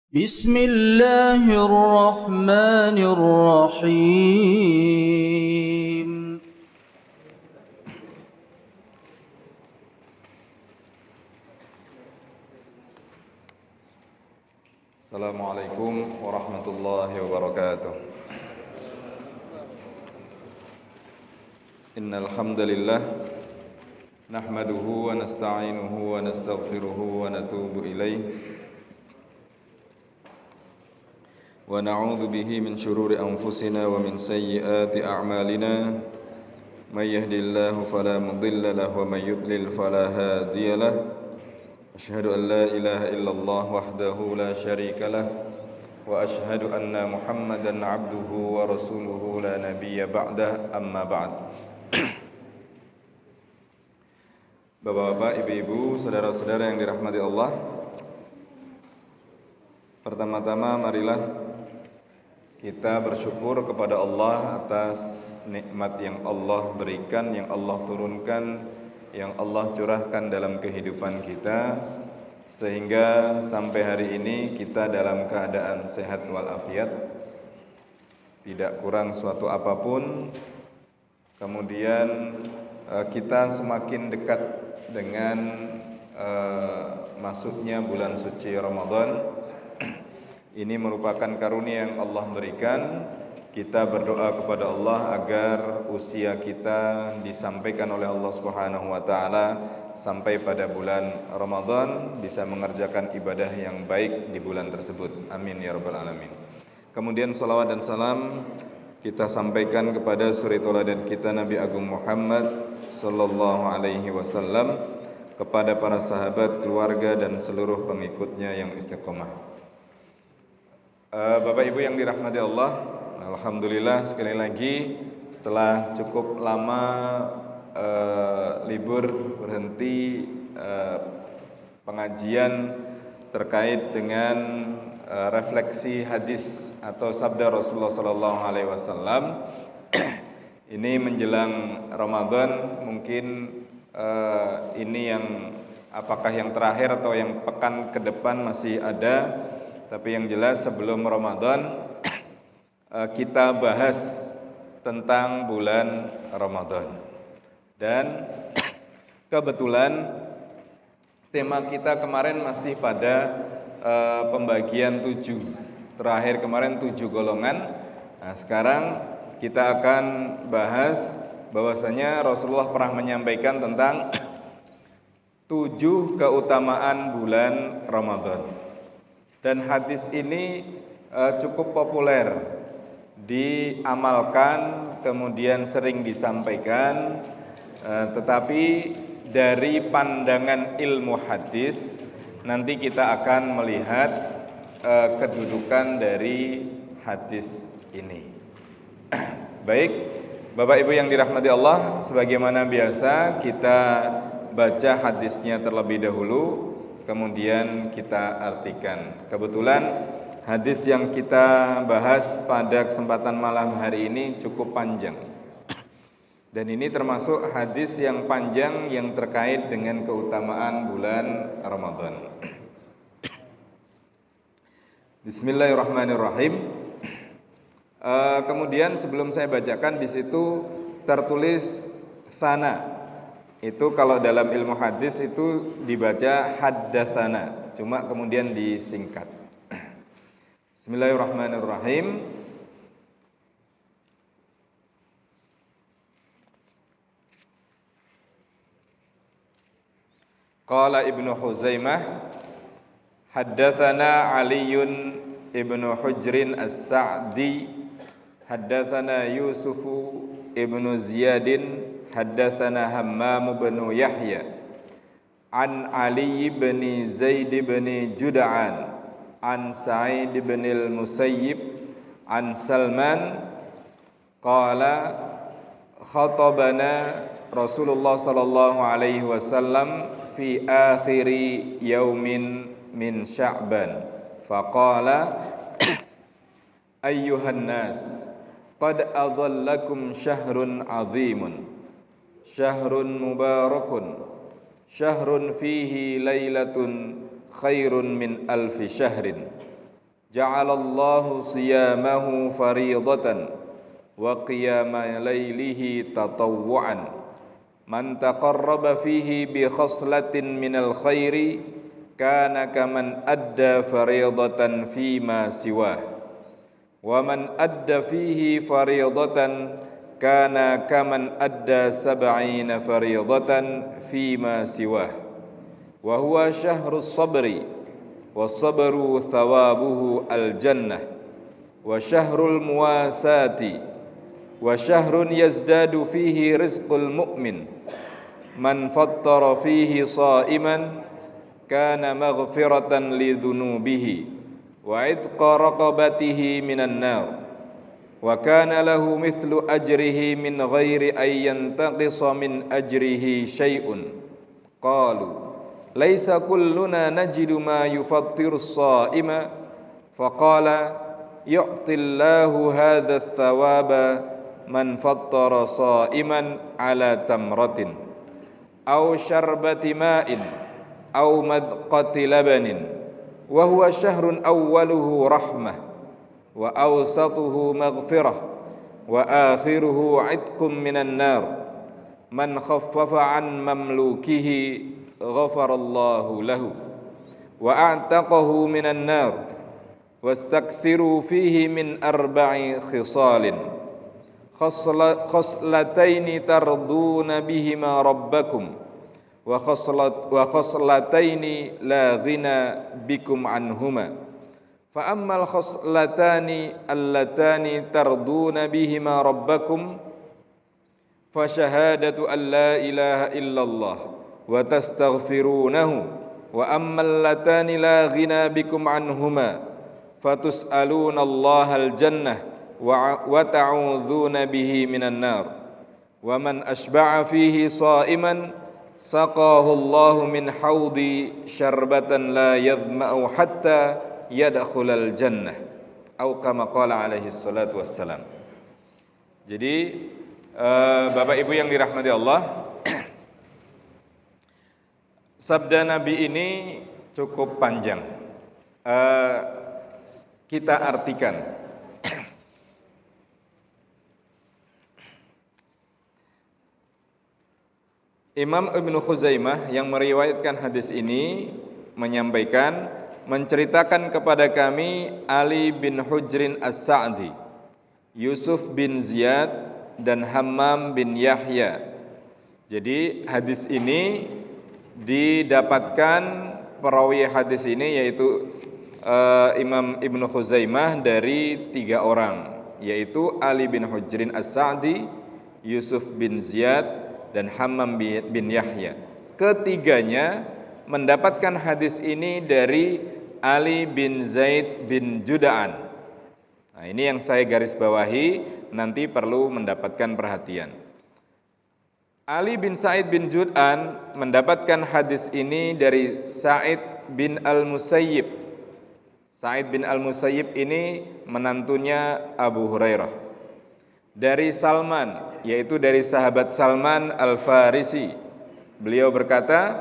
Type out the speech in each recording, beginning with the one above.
بسم الله الرحمن الرحيم. Assalamualaikum warahmatullahi wabarakatuh. Innal hamdalillah nahmaduhu wa nasta'inuhu wa nastaghfiruhu wa natubu ilaihi wa na'udzu bihi min syururi anfusina wa min sayyiati a'malina may yahdihillahu fala mudilla lahu wa may yudlil fala hadiya lahu. Asyhadu an la ilaha illallah wahdahu la syarika lah wa asyhadu anna Muhammadan abduhu wa rasuluhu la nabiyya ba'dah, amma ba'd. Bapak-bapak, ibu-ibu, saudara-saudara yang dirahmati Allah, pertama-tama marilah kita bersyukur kepada Allah atas nikmat yang Allah berikan, yang Allah turunkan, yang Allah curahkan dalam kehidupan kita, sehingga sampai hari ini kita dalam keadaan sehat walafiat, tidak kurang suatu apapun. Kemudian kita semakin dekat dengan masuknya bulan suci Ramadan. Ini merupakan karunia yang Allah berikan. Kita berdoa kepada Allah agar usia kita disampaikan oleh Allah Subhanahu wa taala sampai pada bulan Ramadan, bisa mengerjakan ibadah yang baik di bulan tersebut. Amin ya rabbal alamin. Kemudian salawat dan salam kita sampaikan kepada suri tauladan kita Nabi Agung Muhammad sallallahu alaihi wasallam, kepada para sahabat, keluarga dan seluruh pengikutnya yang istiqomah. Bapak Ibu yang dirahmati Allah, alhamdulillah sekali lagi setelah cukup lama libur berhenti pengajian terkait dengan refleksi hadis atau sabda Rasulullah sallallahu alaihi wasallam. Ini menjelang Ramadan, mungkin ini yang apakah yang terakhir atau yang pekan ke depan masih ada. Tapi yang jelas sebelum Ramadan kita bahas tentang bulan Ramadan. Dan kebetulan tema kita kemarin masih pada pembagian 7. Terakhir kemarin 7 golongan. Nah, sekarang kita akan bahas bahwasanya Rasulullah pernah menyampaikan tentang 7 keutamaan bulan Ramadan. Dan hadis ini cukup populer, diamalkan, kemudian sering disampaikan, tetapi dari pandangan ilmu hadis nanti kita akan melihat kedudukan dari hadis ini. Baik, Bapak Ibu yang dirahmati Allah, sebagaimana biasa kita baca hadisnya terlebih dahulu, kemudian kita artikan. Kebetulan hadis yang kita bahas pada kesempatan malam hari ini cukup panjang. Dan ini termasuk hadis yang panjang yang terkait dengan keutamaan bulan Ramadan. Bismillahirrahmanirrahim. Kemudian sebelum saya bacakan, di situ tertulis sana. Itu kalau dalam ilmu hadis itu dibaca haddatsana, cuma kemudian disingkat. Bismillahirrahmanirrahim. Qala Ibnu Huzaimah, haddatsana Aliun Ibnu Hujrin As-Sa'di, haddatsana Yusufu Ibnu Ziyadin, haddatsana Hammam bin Yahya an Ali bin Zaid bin Jud'an an Sa'id bin al-Musayyib an Salman qala khatabana Rasulullah sallallahu alaihi wasallam fi akhiri yaumin min Sya'ban faqala ayyuhan nas qad adhallakum syahrun 'azimun syahrun mubarakun syahrun fihi lailatun khairun min alfi syahrin ja'alallahu siyamahu fariidatan wa qiyama lailihi tatawwu'an man taqarraba fihi bi khaslatin minal khairi kana kaman adda fariidatan fima siwah wa man adda fihi fariidatan kana kaman adda sab'ina fariidatan fima siwah wa huwa syahrus sabri was-sabru thawabuhu al-jannah wa syahrul muwasati wa syahrun yazdadu fihi rizqul mu'min man fattara fihi sha'iman kana maghfiratan li dhunubihi wa idqa raqabatihi minan nar wa kana lahu mithlu ajrihi min ghairi ay yantaqisa min ajrihi syai'un qalu laisa kulluna najidu ma yufattiru as-sha'ima faqala yu'tillahu hadha ath-thawaba man fattara sha'iman ala tamratin aw syarbati ma'in aw madqati labanin wa huwa syahrun awwaluhu rahmah wa awsatuhu maghfirah wa akhiruhu 'itqum minan nar man khaffafa 'an mamlukihi ghafarallahu lahu wa a'taqahu minan nar wastakthiru fihi min arba'i khisalin khoslataini tarduna bihima rabbakum wa khoslataini la ghina bikum anhuma fa ammal khoslatani allatani tarduna bihima rabbakum fa syahadatu an la ilaha illallah wa tastaghfirunahu wa ammal latani la ghina bikum anhuma fatus'aluna Allahal jannah wa ta'udzuna bihi minan nar wa man ashba'a fihi sha'iman saqahu Allahu min haudi syarbatan la yadhma'u hatta yadkhulal jannah au kama qala alaihi salatu wassalam. Jadi Bapak Ibu yang dirahmati Allah, sabda Nabi ini cukup panjang. Kita artikan. Imam Ibnu Khuzaimah yang meriwayatkan hadis ini menyampaikan, menceritakan kepada kami Ali bin Hujrin As-Sa'di, Yusuf bin Ziyad dan Hammam bin Yahya. Jadi hadis ini didapatkan perawi hadis ini yaitu Imam Ibnu Khuzaimah dari 3 orang, yaitu Ali bin Hujrin As-Sa'di, Yusuf bin Ziyad dan Hammam bin Yahya. Ketiganya mendapatkan hadis ini dari Ali bin Zaid bin Juda'an. Nah, ini yang saya garis bawahi, nanti perlu mendapatkan perhatian. Ali bin Sa'id bin Jud'an mendapatkan hadis ini dari Sa'id bin Al-Musayyib. Sa'id bin Al-Musayyib ini menantunya Abu Hurairah. Dari Salman, yaitu dari sahabat Salman Al-Farisi. Beliau berkata,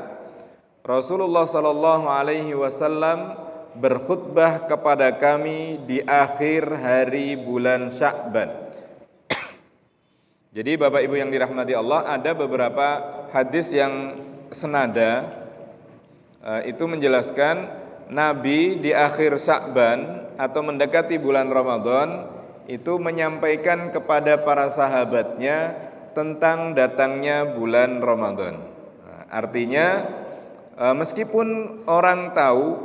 Rasulullah sallallahu alaihi wasallam berkhutbah kepada kami di akhir hari bulan Sya'ban. Jadi Bapak Ibu yang dirahmati Allah, ada beberapa hadis yang senada itu menjelaskan Nabi di akhir Sya'ban atau mendekati bulan Ramadan itu menyampaikan kepada para sahabatnya tentang datangnya bulan Ramadan. Artinya meskipun orang tahu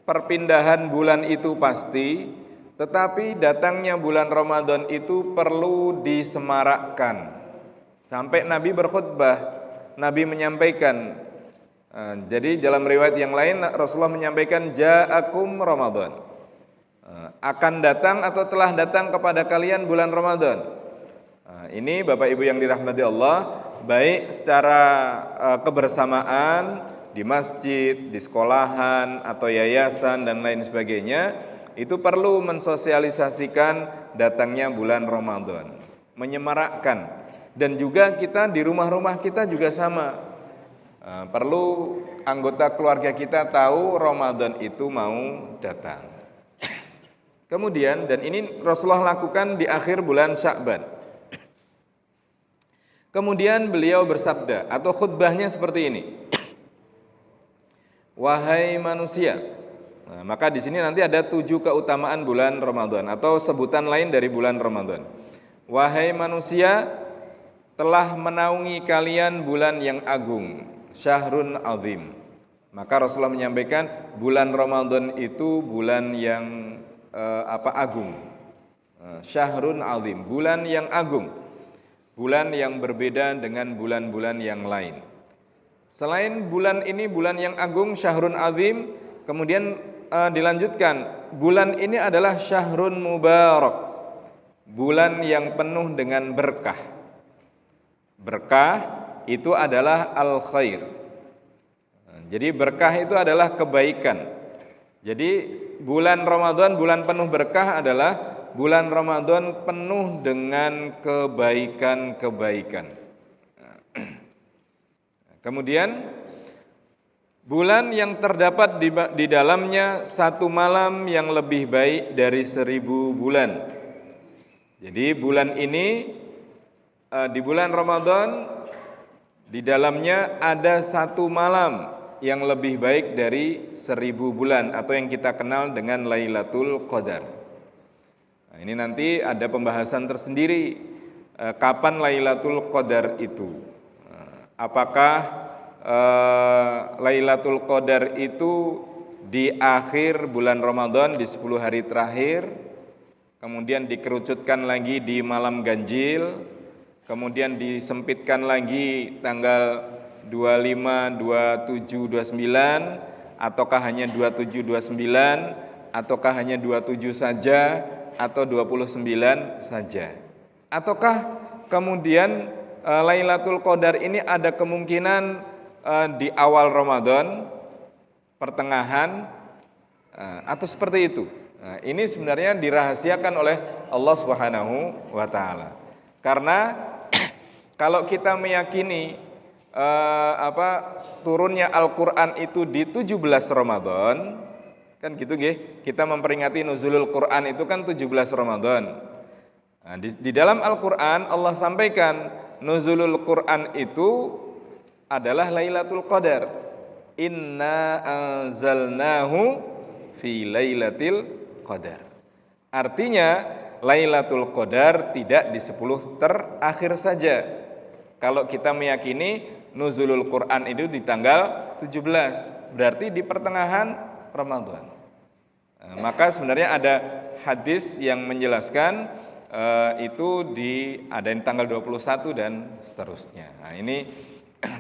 perpindahan bulan itu pasti, tetapi datangnya bulan Ramadan itu perlu disemarakkan. Sampai Nabi berkhutbah, Nabi menyampaikan. Jadi dalam riwayat yang lain Rasulullah menyampaikan ja'akum Ramadan. Akan datang atau telah datang kepada kalian bulan Ramadan. Ini Bapak Ibu yang dirahmati Allah, baik secara kebersamaan di masjid, di sekolahan atau yayasan dan lain sebagainya, itu perlu mensosialisasikan datangnya bulan Ramadan, menyemarakkan. Dan juga kita di rumah-rumah kita juga sama, perlu anggota keluarga kita tahu Ramadan itu mau datang. Kemudian, dan ini Rasulullah lakukan di akhir bulan Sya'ban. Kemudian beliau bersabda atau khutbahnya seperti ini. Wahai manusia. Nah, maka di sini nanti ada 7 keutamaan bulan Ramadan atau sebutan lain dari bulan Ramadan. Wahai manusia, telah menaungi kalian bulan yang agung, syahrun azim. Maka Rasulullah menyampaikan bulan Ramadan itu bulan yang agung. Syahrun azim, bulan yang agung. Bulan yang berbeda dengan bulan-bulan yang lain. Selain bulan ini bulan yang agung, syahrun azim, kemudian dilanjutkan, bulan ini adalah syahrun mubarak, bulan yang penuh dengan berkah. Berkah itu adalah al-khair. Jadi berkah itu adalah kebaikan. Jadi bulan Ramadan, bulan penuh berkah adalah bulan Ramadan penuh dengan kebaikan-kebaikan. Kemudian bulan yang terdapat di dalamnya satu malam yang lebih baik dari 1000 bulan. Jadi bulan ini, di bulan Ramadan, di dalamnya ada satu malam yang lebih baik dari 1000 bulan atau yang kita kenal dengan Lailatul Qadar. Nah, ini nanti ada pembahasan tersendiri kapan Lailatul Qadar itu. Apakah Lailatul Qadar itu di akhir bulan Ramadan di 10 hari terakhir, kemudian dikerucutkan lagi di malam ganjil, kemudian disempitkan lagi tanggal 25, 27, 29, ataukah hanya 27, 29, ataukah hanya 27 saja, atau 29 saja. Ataukah kemudian Lailatul Qadar ini ada kemungkinan di awal Ramadan, pertengahan, atau seperti itu. Nah, ini sebenarnya dirahasiakan oleh Allah Subhanahu wa taala. Karena kalau kita meyakini turunnya Al-Qur'an itu di 17 Ramadan, kan gitu nggih. Kita memperingati nuzulul Qur'an itu kan 17 Ramadan. Nah, di dalam Al-Qur'an Allah sampaikan nuzulul Qur'an itu adalah Lailatul Qadar. Inna anzalnahu fi Lailatul Qadar. Artinya Lailatul Qadar tidak di 10 terakhir saja. Kalau kita meyakini nuzulul Quran itu di tanggal 17, berarti di pertengahan Ramadan. Nah, maka sebenarnya ada hadis yang menjelaskan itu ada di tanggal 21 dan seterusnya. Nah, ini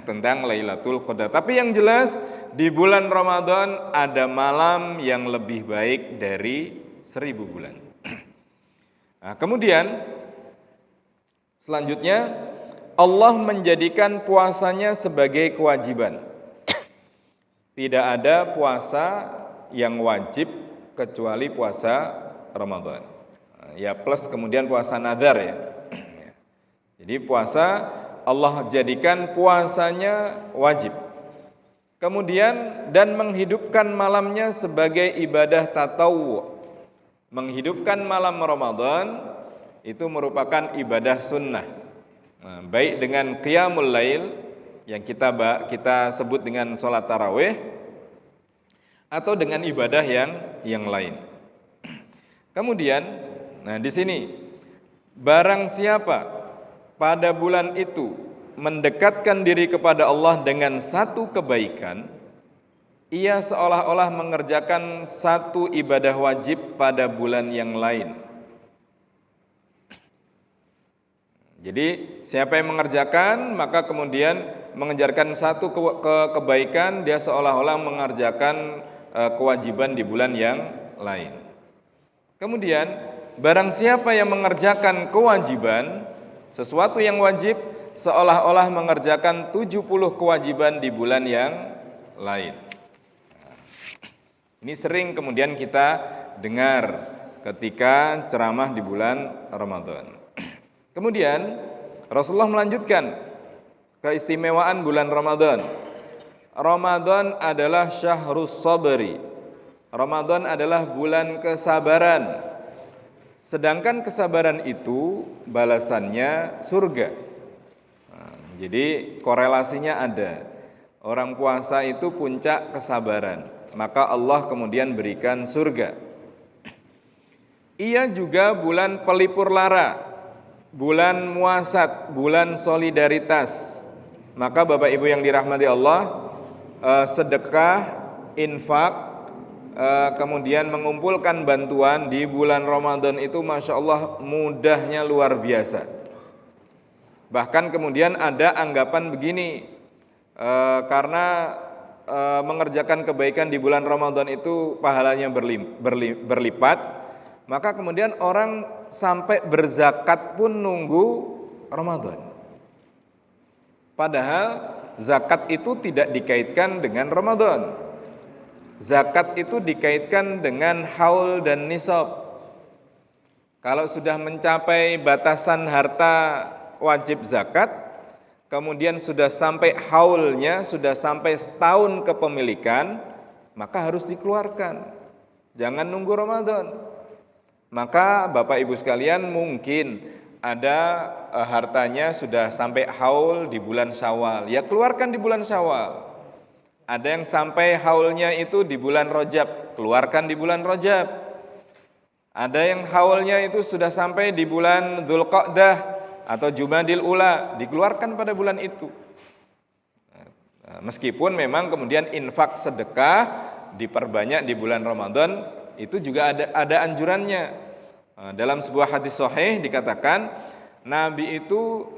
tentang Lailatul Qadar. Tapi yang jelas di bulan Ramadan ada malam yang lebih baik dari 1000 bulan. Nah, kemudian selanjutnya Allah menjadikan puasanya sebagai kewajiban. Tidak ada puasa yang wajib kecuali puasa Ramadan. Ya plus kemudian puasa nadar ya. Jadi puasa Allah jadikan puasanya wajib. Kemudian dan menghidupkan malamnya sebagai ibadah tatawwu. Menghidupkan malam Ramadan itu merupakan ibadah sunnah. Nah, baik dengan qiyamul lail yang kita sebut dengan sholat tarawih atau dengan ibadah yang lain. Kemudian, nah di sini barang siapa pada bulan itu mendekatkan diri kepada Allah dengan satu kebaikan, ia seolah-olah mengerjakan satu ibadah wajib pada bulan yang lain. Jadi siapa yang mengerjakan maka kemudian mengejarkan satu kebaikan, dia seolah-olah mengerjakan kewajiban di bulan yang lain. Kemudian barang siapa yang mengerjakan kewajiban, sesuatu yang wajib, seolah-olah mengerjakan 70 kewajiban di bulan yang lain. Ini sering kemudian kita dengar ketika ceramah di bulan Ramadan. Kemudian Rasulullah melanjutkan keistimewaan bulan Ramadan. Ramadan adalah syahrus sabri. Ramadan adalah bulan kesabaran. Sedangkan kesabaran itu balasannya surga. Nah, jadi korelasinya ada. Orang puasa itu puncak kesabaran, maka Allah kemudian berikan surga. Ia juga bulan pelipur lara, bulan muasat, bulan solidaritas. Maka Bapak Ibu yang dirahmati Allah, sedekah, infak, kemudian mengumpulkan bantuan di bulan Ramadan itu Masya Allah mudahnya luar biasa. Bahkan kemudian ada anggapan begini, karena mengerjakan kebaikan di bulan Ramadan itu pahalanya berlipat, maka kemudian orang sampai berzakat pun nunggu Ramadan. Padahal zakat itu tidak dikaitkan dengan Ramadan. Zakat itu dikaitkan dengan haul dan nisab. Kalau sudah mencapai batasan harta wajib zakat, kemudian sudah sampai haulnya, sudah sampai setahun kepemilikan, maka harus dikeluarkan. Jangan nunggu Ramadan. Maka Bapak Ibu sekalian mungkin ada hartanya sudah sampai haul di bulan Syawal, ya keluarkan di bulan Syawal. Ada yang sampai haulnya itu di bulan Rajab, keluarkan di bulan Rajab. Ada yang haulnya itu sudah sampai di bulan Dzulqa'dah atau Jumadil Ula, dikeluarkan pada bulan itu. Meskipun memang kemudian infak sedekah diperbanyak di bulan Ramadan, itu juga ada anjurannya. Dalam sebuah hadis sahih dikatakan Nabi itu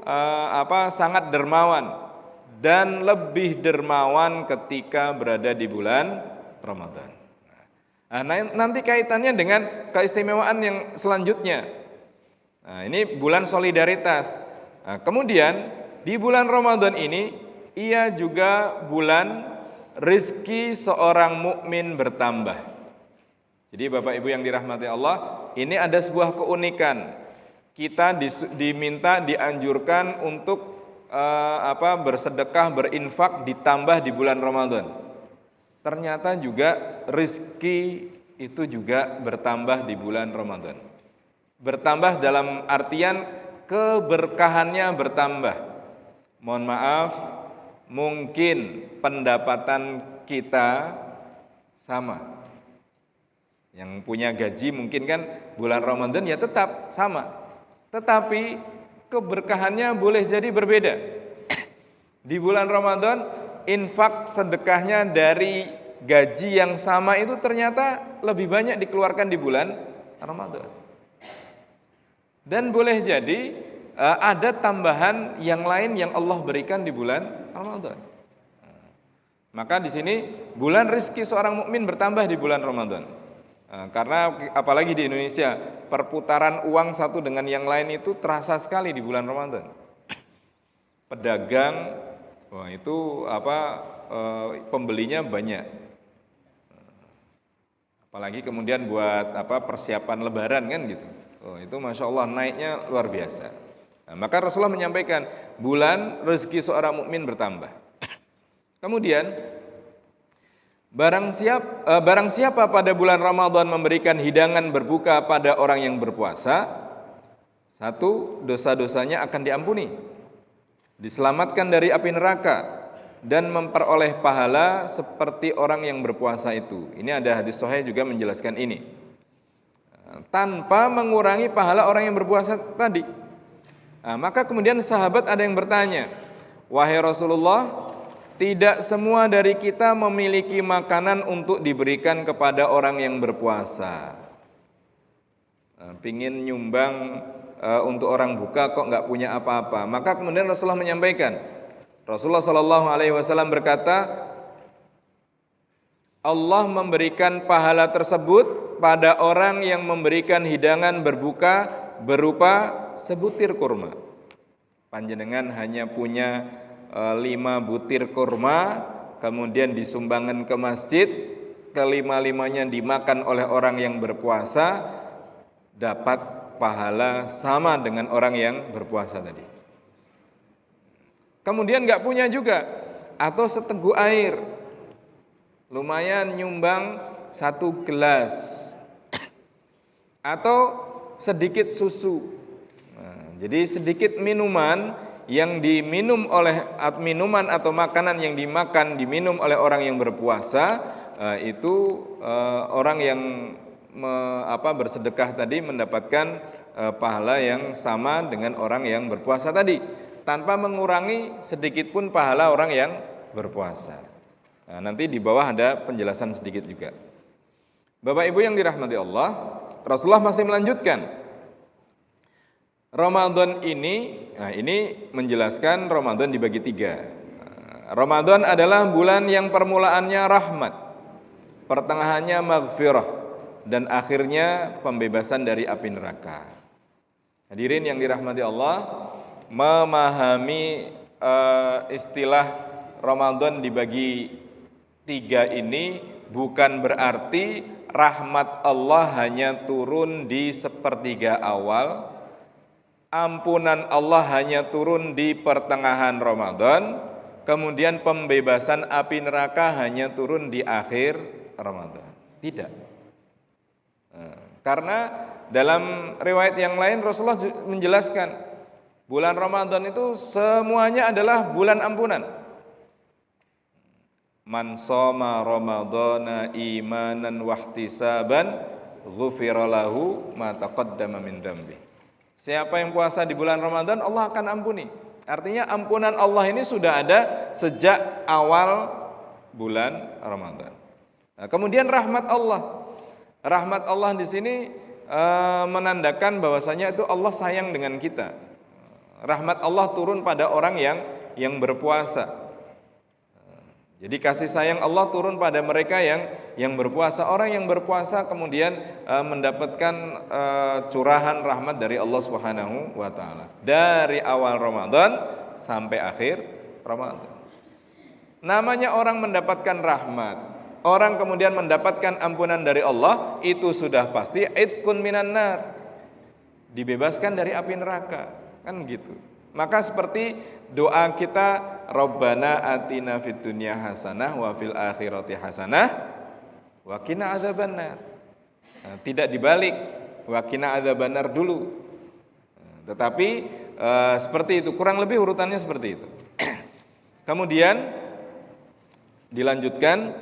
sangat dermawan dan lebih dermawan ketika berada di bulan Ramadan. Nah, nanti kaitannya dengan keistimewaan yang selanjutnya. Nah, ini bulan solidaritas. Nah, kemudian di bulan Ramadan ini ia juga bulan rizki seorang mukmin bertambah. Jadi Bapak Ibu yang dirahmati Allah, ini ada sebuah keunikan. Kita diminta, dianjurkan untuk bersedekah, berinfak ditambah di bulan Ramadan. Ternyata juga rizki itu juga bertambah di bulan Ramadan. Bertambah dalam artian keberkahannya bertambah. Mohon maaf, mungkin pendapatan kita sama. Yang punya gaji mungkin kan bulan Ramadan ya tetap sama. Tetapi keberkahannya boleh jadi berbeda. Di bulan Ramadan, infak sedekahnya dari gaji yang sama itu ternyata lebih banyak dikeluarkan di bulan Ramadan. Dan boleh jadi ada tambahan yang lain yang Allah berikan di bulan Ramadan. Maka di sini bulan rizki seorang mukmin bertambah di bulan Ramadan. Karena apalagi di Indonesia perputaran uang satu dengan yang lain itu terasa sekali di bulan Ramadan. Pedagang, wah itu pembelinya banyak. Apalagi kemudian buat persiapan Lebaran kan gitu. Oh, itu Masya Allah naiknya luar biasa. Nah, maka Rasulullah menyampaikan bulan rezeki seorang mukmin bertambah. Kemudian barang siapa pada bulan Ramadan memberikan hidangan berbuka pada orang yang berpuasa, satu, dosa-dosanya akan diampuni, diselamatkan dari api neraka, dan memperoleh pahala seperti orang yang berpuasa itu. Ini ada hadis sahih juga menjelaskan ini. Tanpa mengurangi pahala orang yang berpuasa tadi. Nah, maka kemudian sahabat ada yang bertanya, wahai Rasulullah, tidak semua dari kita memiliki makanan untuk diberikan kepada orang yang berpuasa. Pingin nyumbang untuk orang buka kok nggak punya apa-apa. Maka kemudian Rasulullah menyampaikan, Rasulullah SAW berkata, Allah memberikan pahala tersebut pada orang yang memberikan hidangan berbuka berupa sebutir kurma. Panjenengan hanya punya 5 butir kurma, kemudian disumbangkan ke masjid, kelima-limanya dimakan oleh orang yang berpuasa, dapat pahala sama dengan orang yang berpuasa tadi. Kemudian nggak punya juga, atau seteguk air, lumayan nyumbang 1 gelas, atau sedikit susu. Jadi sedikit minuman yang diminum oleh minuman atau makanan yang diminum oleh orang yang berpuasa, itu orang yang bersedekah tadi mendapatkan pahala yang sama dengan orang yang berpuasa tadi, tanpa mengurangi sedikit pun pahala orang yang berpuasa. Nanti di bawah ada penjelasan sedikit juga. Bapak Ibu yang dirahmati Allah, Rasulullah masih melanjutkan. Ramadan ini menjelaskan Ramadan dibagi 3. Ramadan adalah bulan yang permulaannya rahmat, pertengahannya maghfirah, dan akhirnya pembebasan dari api neraka. Hadirin yang dirahmati Allah, memahami istilah Ramadan dibagi 3 ini bukan berarti rahmat Allah hanya turun di sepertiga awal, ampunan Allah hanya turun di pertengahan Ramadan, kemudian pembebasan api neraka hanya turun di akhir Ramadan. Tidak. Karena dalam riwayat yang lain Rasulullah menjelaskan bulan Ramadan itu semuanya adalah bulan ampunan. Man shoma ramadhana imanan wahtisaban ghufira lahu ma taqaddama min dzambi. Siapa yang puasa di bulan Ramadan, Allah akan ampuni. Artinya ampunan Allah ini sudah ada sejak awal bulan Ramadan. Kemudian rahmat Allah. Rahmat Allah di sini menandakan bahwasanya itu Allah sayang dengan kita. Rahmat Allah turun pada orang yang berpuasa. Jadi kasih sayang Allah turun pada mereka yang berpuasa. Orang yang berpuasa kemudian mendapatkan curahan rahmat dari Allah Subhanahu wa taala dari awal Ramadan sampai akhir Ramadan. Namanya orang mendapatkan rahmat, orang kemudian mendapatkan ampunan dari Allah, itu sudah pasti idkun minan nar, dibebaskan dari api neraka, kan gitu. Maka seperti doa kita, Rabbana atina fid dunya hasanah wa fil akhirati hasanah wa qina adzabannar. Tidak dibalik, wa qina adzabannar dulu. Tetapi seperti itu, kurang lebih urutannya seperti itu. Kemudian dilanjutkan,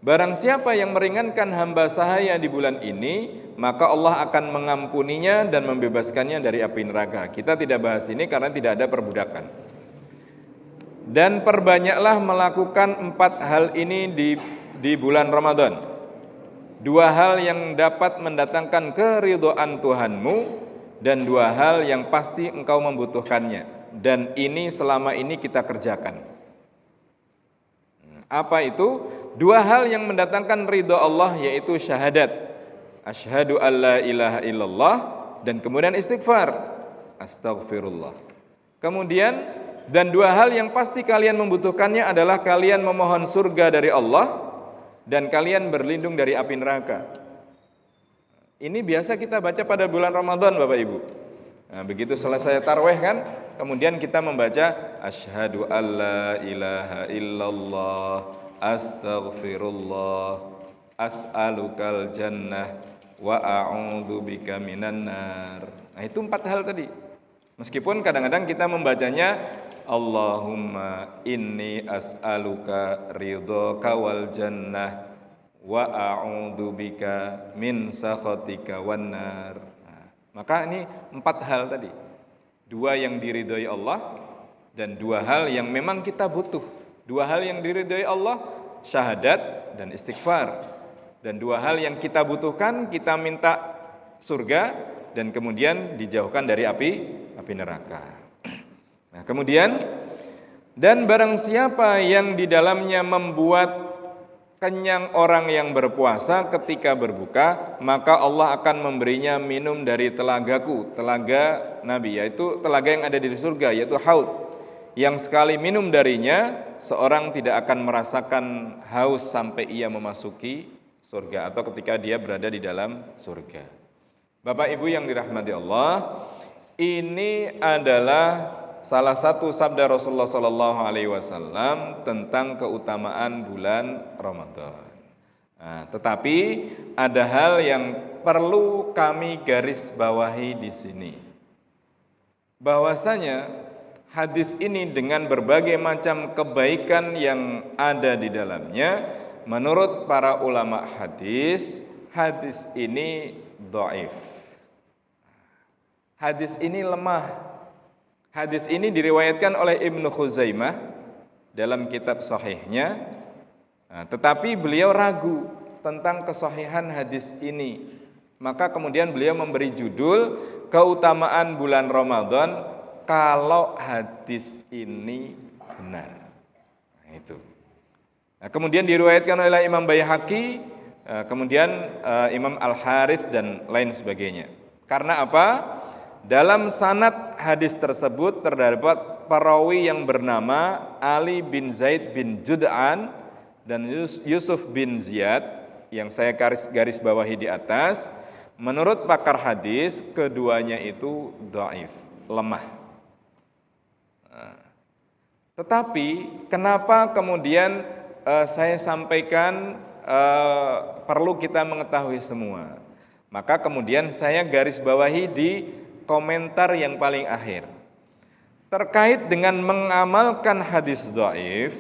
barang siapa yang meringankan hamba sahaya di bulan ini, maka Allah akan mengampuninya dan membebaskannya dari api neraka. Kita tidak bahas ini karena tidak ada perbudakan. Dan perbanyaklah melakukan 4 hal ini di bulan Ramadan. 2 hal yang dapat mendatangkan keridhaan Tuhanmu, dan 2 hal yang pasti engkau membutuhkannya. Dan ini selama ini kita kerjakan. Apa itu? 2 hal yang mendatangkan ridho Allah, yaitu syahadat, asyhadu alla ilaha illallah, dan kemudian istighfar, astaghfirullah. Kemudian, dan 2 hal yang pasti kalian membutuhkannya adalah kalian memohon surga dari Allah dan kalian berlindung dari api neraka. Ini biasa kita baca pada bulan Ramadan, Bapak Ibu. Nah, begitu selesai tarawih kan, kemudian kita membaca asyhadu alla ilaha illallah, astaghfirullah, as'alukal jannah wa a'udzu bika minan nar. Nah, itu 4 hal tadi. Meskipun kadang-kadang kita membacanya Allahumma inni as'aluka ridhaka wal jannah wa a'udzu bika min sakhatika wan nar. Nah, maka ini 4 hal tadi. 2 yang diridhoi Allah dan 2 hal yang memang kita butuh. 2 hal yang diridhoi Allah, syahadat dan istighfar. Dan 2 hal yang kita butuhkan, kita minta surga dan kemudian dijauhkan dari api neraka. Nah, kemudian, dan barang siapa yang di dalamnya membuat kenyang orang yang berpuasa ketika berbuka, maka Allah akan memberinya minum dari telagaku, telaga Nabi, yaitu telaga yang ada di surga, yaitu haud, yang sekali minum darinya seorang tidak akan merasakan haus sampai ia memasuki surga atau ketika dia berada di dalam surga. Bapak Ibu yang dirahmati Allah, ini adalah salah satu sabda Rasulullah SAW tentang keutamaan bulan Ramadan. Nah, tetapi ada hal yang perlu kami garis bawahi di sini. Bahwasanya hadis ini dengan berbagai macam kebaikan yang ada di dalamnya, menurut para ulama hadis, hadis ini dhaif. Hadis ini lemah. Hadis ini diriwayatkan oleh Ibnu Khuzaimah dalam kitab sahihnya. Nah, tetapi beliau ragu tentang kesahihan hadis ini. Maka kemudian beliau memberi judul keutamaan bulan Ramadan kalau hadis ini benar. Nah, itu. Nah, kemudian diriwayatkan oleh Imam Baihaqi, kemudian Imam Al-Harits dan lain sebagainya. Karena apa? Dalam sanad hadis tersebut terdapat perawi yang bernama Ali bin Zaid bin Jud'an dan Yusuf bin Ziyad yang saya garis bawahi di atas. Menurut pakar hadis, keduanya itu dhaif, lemah. Tetapi kenapa kemudian saya sampaikan perlu kita mengetahui semua? Maka kemudian saya garis bawahi di komentar yang paling akhir. Terkait dengan mengamalkan hadis dhaif,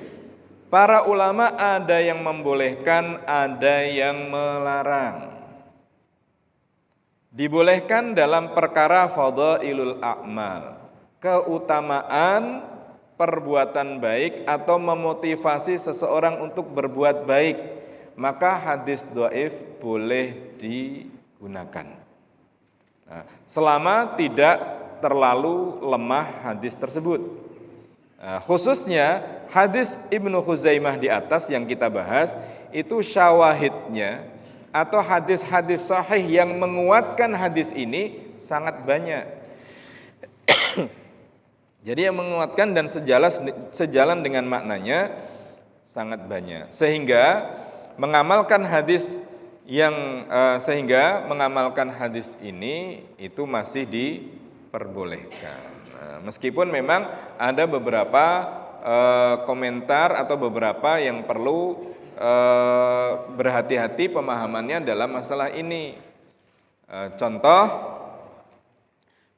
para ulama ada yang membolehkan, ada yang melarang. Dibolehkan dalam perkara fadhailul a'mal, keutamaan perbuatan baik atau memotivasi seseorang untuk berbuat baik, maka hadis dhaif boleh digunakan. Nah, selama tidak terlalu lemah hadis tersebut. Nah, khususnya hadis Ibnu Khuzaimah di atas yang kita bahas itu syawahidnya atau hadis-hadis sahih yang menguatkan hadis ini sangat banyak. Jadi yang menguatkan dan sejalan dengan maknanya sangat banyak. Sehingga mengamalkan hadis ini itu masih diperbolehkan. Nah, meskipun memang ada beberapa komentar atau beberapa yang perlu berhati-hati pemahamannya dalam masalah ini. Contoh,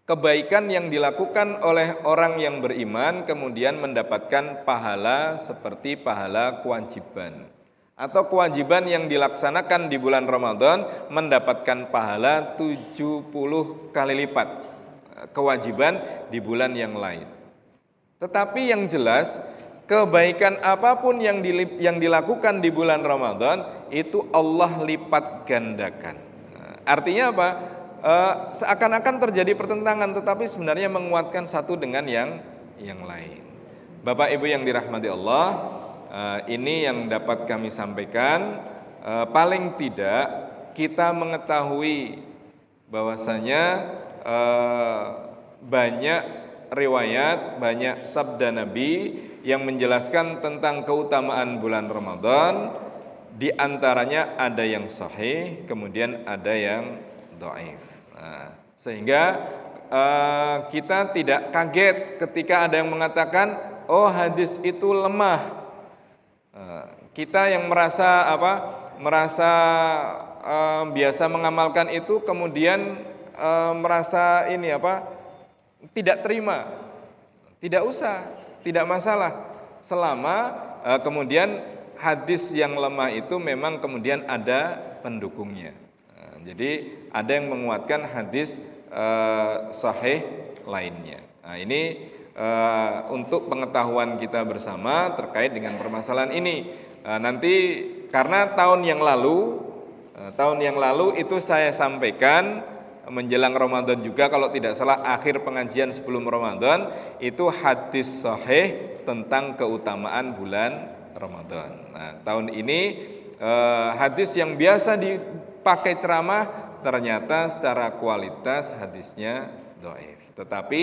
kebaikan yang dilakukan oleh orang yang beriman kemudian mendapatkan pahala seperti pahala kewajiban. Atau kewajiban yang dilaksanakan di bulan Ramadan mendapatkan pahala 70 kali lipat kewajiban di bulan yang lain. Tetapi yang jelas, kebaikan apapun yang dilakukan di bulan Ramadan itu Allah lipat gandakan. Artinya apa? Seakan-akan terjadi pertentangan, tetapi sebenarnya menguatkan satu dengan yang lain. Bapak Ibu yang dirahmati Allah, ini yang dapat kami sampaikan. Paling tidak kita mengetahui bahwasanya banyak riwayat, banyak sabda Nabi yang menjelaskan tentang keutamaan bulan Ramadan. Di antaranya ada yang sahih, kemudian ada yang dhaif. Nah, sehingga kita tidak kaget ketika ada yang mengatakan, oh hadis itu lemah. Kita yang merasa biasa mengamalkan itu kemudian merasa tidak terima. Tidak usah, tidak masalah selama kemudian hadis yang lemah itu memang kemudian ada pendukungnya. Jadi ada yang menguatkan hadis sahih lainnya. Nah, ini untuk pengetahuan kita bersama terkait dengan permasalahan ini. Nanti karena tahun yang lalu itu saya sampaikan menjelang Ramadan juga, kalau tidak salah akhir pengajian sebelum Ramadan, itu hadis sahih tentang keutamaan bulan Ramadan. Nah, tahun ini hadis yang biasa dipakai ceramah ternyata secara kualitas hadisnya dhaif. Tetapi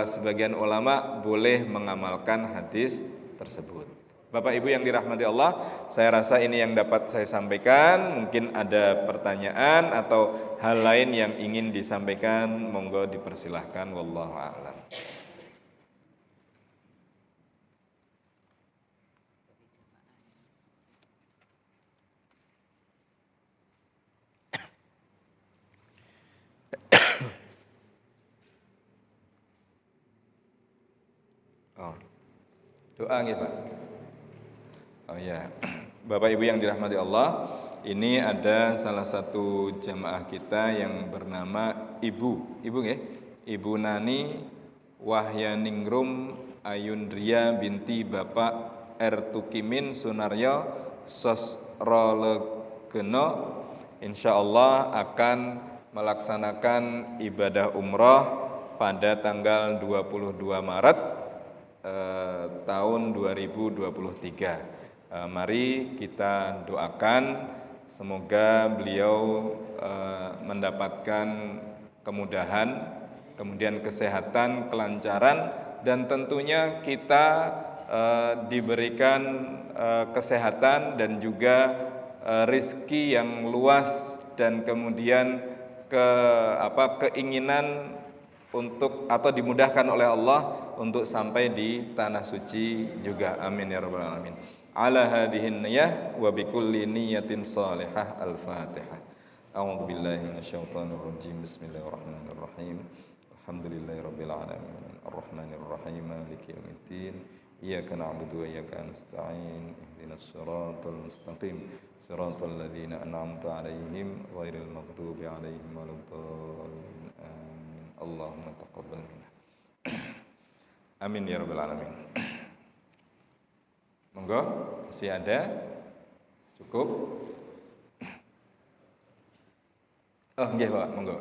sebagian ulama boleh mengamalkan hadis tersebut. Bapak Ibu yang dirahmati Allah, saya rasa ini yang dapat saya sampaikan. Mungkin ada pertanyaan atau hal lain yang ingin disampaikan, monggo dipersilahkan. Wallahu a'lam. Doa nggih, Pak. Oh ya. Bapak Ibu yang dirahmati Allah, ini ada salah satu jamaah kita yang bernama Ibu nggih. Ibu Nani Wahyaningrum Ayundria binti Bapak Ertukimin Sunaryo Sosrolegeno, insyaallah akan melaksanakan ibadah umroh pada tanggal 22 Maret tahun 2023. Mari kita doakan semoga beliau mendapatkan kemudahan, kemudian kesehatan, kelancaran, dan tentunya kita diberikan kesehatan dan juga rezeki yang luas, dan kemudian keinginan untuk atau dimudahkan oleh Allah untuk sampai di tanah suci juga. Amin ya rabbal alamin. Ala hadhihi niyyah wa bikulli niyyatin salihah. Al-Fatihah. A'udzu billahi minasyaitonir rajim. Bismillahirrahmanirrahim. Alhamdulillahirabbil alamin. Arrahmanir rahim. Maliki yaumiddin. Iyyaka na'budu wa iyyaka nasta'in. Ihdinas siratal mustaqim. Siratal ladzina an'amta 'alaihim ghairil maghdubi 'alaihim waladdallin. Amin. Allahumma taqabbal minna. Amin ya rabbal alamin. Monggo, masih ada? Cukup? Oh, nggih, Pak, monggo.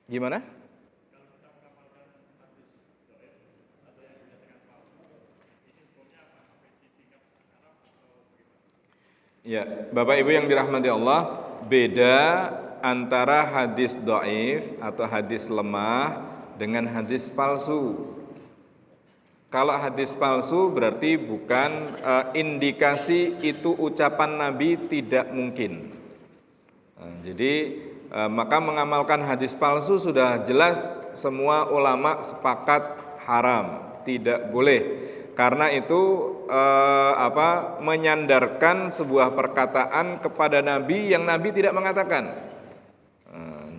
Gimana? Ya, Bapak Ibu yang dirahmati Allah, beda antara hadis dhaif atau hadis lemah dengan hadis palsu. Kalau hadis palsu berarti bukan indikasi itu ucapan Nabi, tidak mungkin. Jadi maka mengamalkan hadis palsu sudah jelas semua ulama sepakat haram, tidak boleh. Karena itu menyandarkan sebuah perkataan kepada Nabi yang Nabi tidak mengatakan.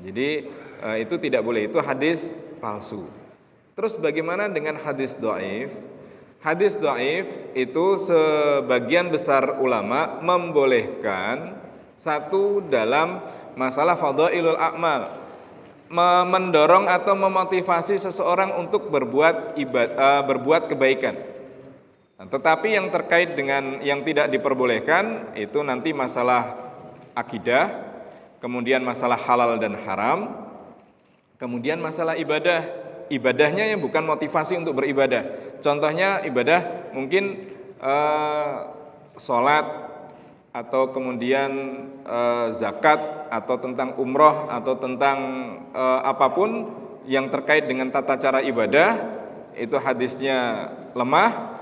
Jadi itu tidak boleh, itu hadis palsu. Terus bagaimana dengan hadis dhaif? Hadis dhaif itu sebagian besar ulama membolehkan satu dalam masalah fadhailul a'mal, mendorong atau memotivasi seseorang untuk berbuat kebaikan. Tetapi yang terkait dengan yang tidak diperbolehkan itu nanti masalah akidah, kemudian masalah halal dan haram, kemudian masalah ibadah. Ibadahnya yang bukan motivasi untuk beribadah. Contohnya ibadah mungkin sholat, atau kemudian zakat, atau tentang umroh, atau tentang apapun yang terkait dengan tata cara ibadah, itu hadisnya lemah,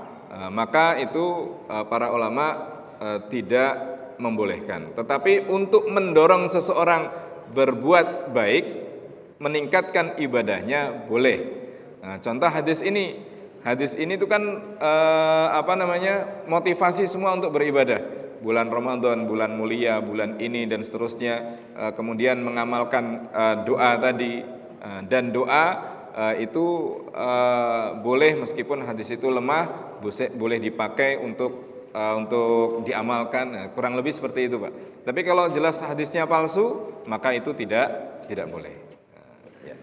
maka itu para ulama tidak membolehkan. Tetapi untuk mendorong seseorang berbuat baik, meningkatkan ibadahnya, boleh. Nah, contoh hadis ini itu kan motivasi semua untuk beribadah. Bulan Ramadan, bulan mulia, bulan ini dan seterusnya. Kemudian mengamalkan doa tadi, dan doa itu boleh meskipun hadis itu lemah, boleh dipakai untuk diamalkan. Kurang lebih seperti itu, Pak. Tapi kalau jelas hadisnya palsu, maka itu tidak boleh. Ya.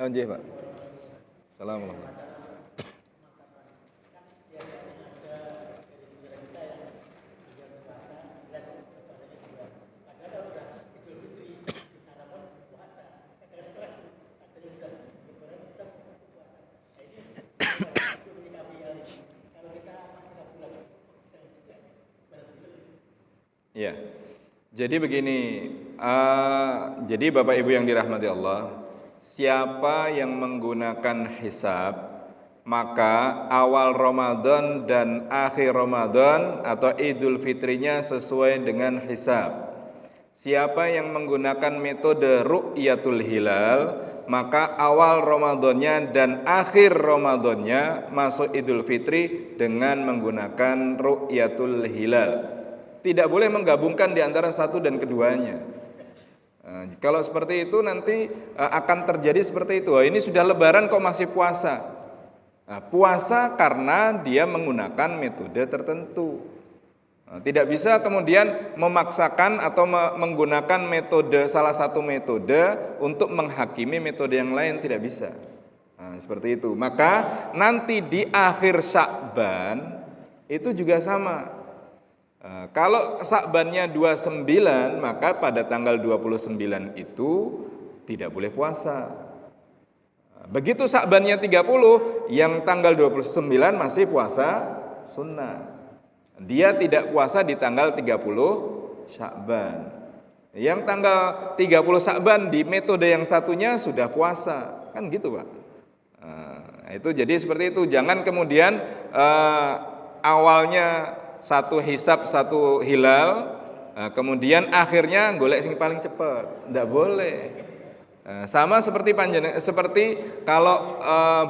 Oh, nggih, Pak. Assalamualaikum. Ya, jadi begini, jadi Bapak Ibu yang dirahmati Allah, siapa yang menggunakan hisab, maka awal Ramadan dan akhir Ramadan atau Idul Fitrinya sesuai dengan hisab. Siapa yang menggunakan metode ru'yatul hilal, maka awal Ramadannya dan akhir Ramadannya masuk Idul Fitri dengan menggunakan ru'yatul hilal. Tidak boleh menggabungkan di antara satu dan keduanya. Kalau seperti itu nanti akan terjadi seperti itu. Ini sudah lebaran kok masih puasa. Puasa karena dia menggunakan metode tertentu. Tidak bisa kemudian memaksakan atau menggunakan metode salah satu metode untuk menghakimi metode yang lain, tidak bisa. Seperti itu. Maka nanti di akhir Sya'ban itu juga sama. Kalau Sya'bannya 29, maka pada tanggal 29 itu tidak boleh puasa. Begitu Sya'bannya 30, yang tanggal 29 masih puasa sunnah. Dia tidak puasa di tanggal 30 Sya'ban. Yang tanggal 30 Sya'ban di metode yang satunya sudah puasa. Kan gitu, Pak. Itu jadi seperti itu. Jangan kemudian awalnya satu hisab, satu hilal, kemudian akhirnya golek sing paling cepat. Tidak boleh. Sama seperti kalau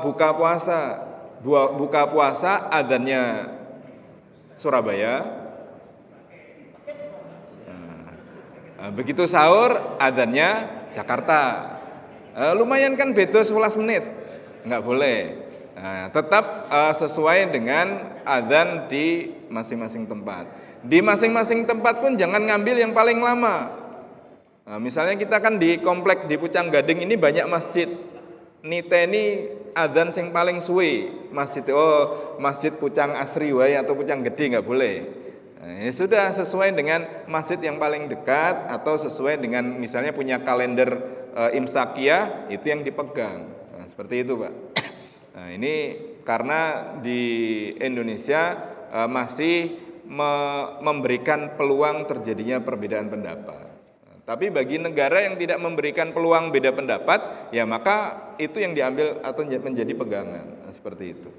buka puasa adzannya Surabaya, begitu sahur adzannya Jakarta, lumayan kan beda 11 menit, nggak boleh. Tetap sesuai dengan adzan di masing-masing tempat. Di masing-masing tempat pun jangan ngambil yang paling lama. Misalnya kita kan di komplek di Pucang Gading ini banyak masjid. Niteni adzan sing paling suwe masjid Pucang Asri wae atau Pucang Gede nggak boleh. Sudah sesuai dengan masjid yang paling dekat atau sesuai dengan misalnya punya kalender imsakiyah, itu yang dipegang. Seperti itu, Pak. Ini karena di Indonesia masih memberikan peluang terjadinya perbedaan pendapat. Tapi bagi negara yang tidak memberikan peluang beda pendapat, ya maka itu yang diambil atau menjadi pegangan. Seperti itu.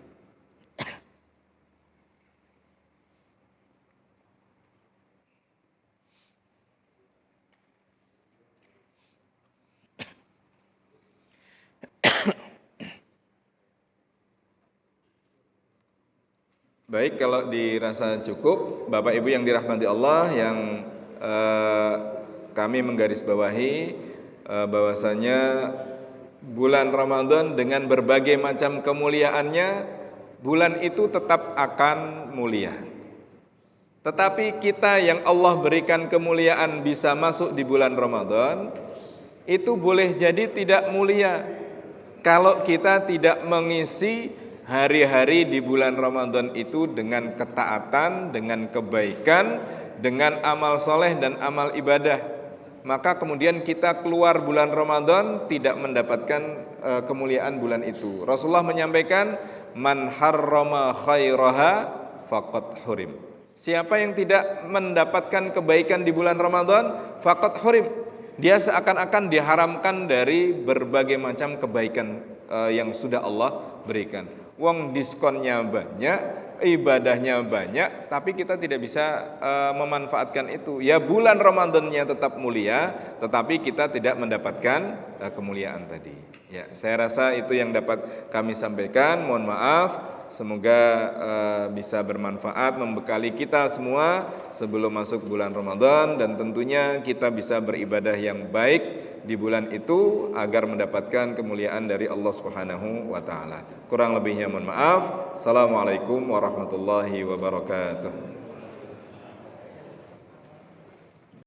Baik, kalau dirasa cukup, Bapak Ibu yang dirahmati Allah, yang kami menggarisbawahi bahwasanya bulan Ramadan dengan berbagai macam kemuliaannya, bulan itu tetap akan mulia. Tetapi kita yang Allah berikan kemuliaan bisa masuk di bulan Ramadan, itu boleh jadi tidak mulia kalau kita tidak mengisi hari-hari di bulan Ramadan itu dengan ketaatan, dengan kebaikan, dengan amal soleh dan amal ibadah. Maka kemudian kita keluar bulan Ramadan tidak mendapatkan kemuliaan bulan itu. Rasulullah menyampaikan, man harrama khairaha faqad hurim. Siapa yang tidak mendapatkan kebaikan di bulan Ramadan, faqad hurim. Dia seakan-akan diharamkan dari berbagai macam kebaikan yang sudah Allah berikan. Wong diskonnya banyak, ibadahnya banyak, tapi kita tidak bisa memanfaatkan itu. Ya, bulan Ramadannya tetap mulia, tetapi kita tidak mendapatkan kemuliaan tadi. Ya, saya rasa itu yang dapat kami sampaikan. Mohon maaf, semoga bisa bermanfaat, membekali kita semua sebelum masuk bulan Ramadan, dan tentunya kita bisa beribadah yang baik di bulan itu agar mendapatkan kemuliaan dari Allah Subhanahu wa taala. Kurang lebihnya mohon maaf. Assalamualaikum warahmatullahi wabarakatuh.